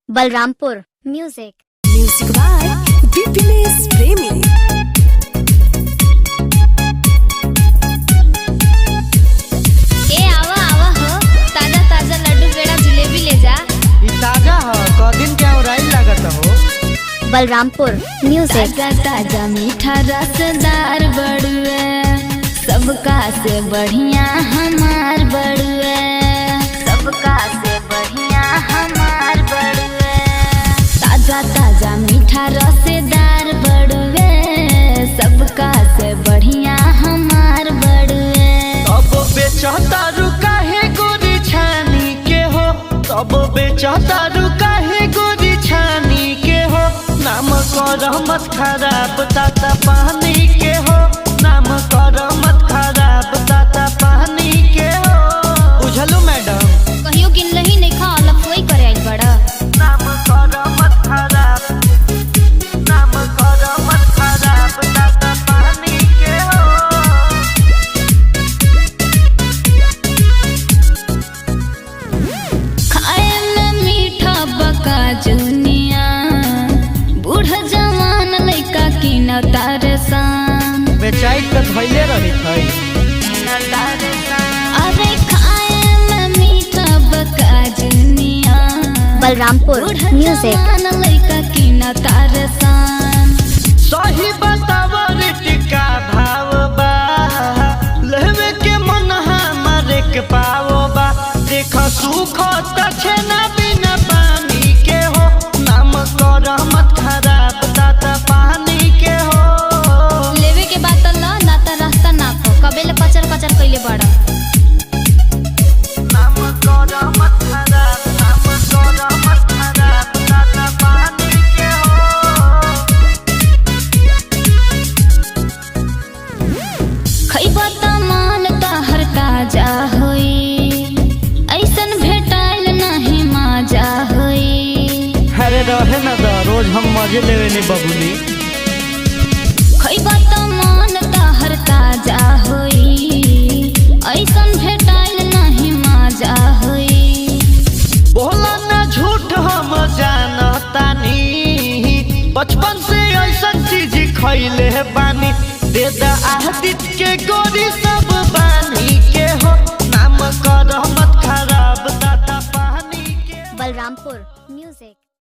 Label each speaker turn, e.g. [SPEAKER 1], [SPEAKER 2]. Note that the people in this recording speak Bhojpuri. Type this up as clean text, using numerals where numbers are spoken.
[SPEAKER 1] Balrampur music.
[SPEAKER 2] Music by Vipinesh प्रेमी।
[SPEAKER 1] ए आवा आवा हो, ताजा ताजा लड्डू पेड़ा जिलेबी ले जा।
[SPEAKER 3] ई ताजा ह, कदिन क्या उराइल लागत हो।
[SPEAKER 1] बलरामपुर म्यूजिक।
[SPEAKER 4] ताजा ताजा मीठा रसदार बड़ुए, सबका से बढ़िया हमार बड़ुए, सबका से बढ़िया हमार बड़ुए। ताजा ताजा मीठा रसदार बड़ुए, सबका से बढ़िया हमार बड़ुए।
[SPEAKER 3] अब बेचता रुका है गोरी छानी के हो, अब बेचता रुका है गोरी छानी के हो। नाम कर मत खराब ताता पानी के हो, नाम कर मत खराब ताता पानी के हो। बुझलू मैडम?
[SPEAKER 1] कहियो किन लही नहीं खा अलग कोई करे आइल बड़ा।
[SPEAKER 3] नाम कर मत खराब, नाम कर मत खराब ताता पानी के हो।
[SPEAKER 4] खाए में मीठा बका जुनिया, बूढ़ जवान लइका की न तारे सान।
[SPEAKER 3] बेचाई तो धैले रही थई।
[SPEAKER 4] अरे खाए में मीठा बका जुनिया,
[SPEAKER 1] बलरामपुर
[SPEAKER 4] बूढ़
[SPEAKER 1] म्यूजिक।
[SPEAKER 4] जवान लइका की न तारे सान।
[SPEAKER 3] सही बतावा टिका भाव बा, लेवे के मन हमारे के पावो बा। देख सुख तछना बिना पानी के हो, नाम कर मत खराब ताता पानी के हो।
[SPEAKER 1] लेवे के बात ल ना त रास्ता नापो, कबेले कचर कचर कइले बड़ा।
[SPEAKER 3] नाम कर मत खराब, नाम कर मत खराब ताता पानी के हो।
[SPEAKER 4] खइबा त मान तहर ताजा होई, ऐसन भेटाइल नहीं माजा होई।
[SPEAKER 3] अरे रहे न द, रोज हम मजे लेवे नी बबुली।
[SPEAKER 4] खइबा त मान तहर ताजा होई, ऐसन भेटाइल नहीं माजा होई।
[SPEAKER 3] बोला ना झूठ हम जानतानी, बचपन से ऐसन चीज खैले बानी। दे दा आदित के गोरी सब बानी के हो, नाम कर मत खराब ताता पानी के।
[SPEAKER 1] बलरामपुर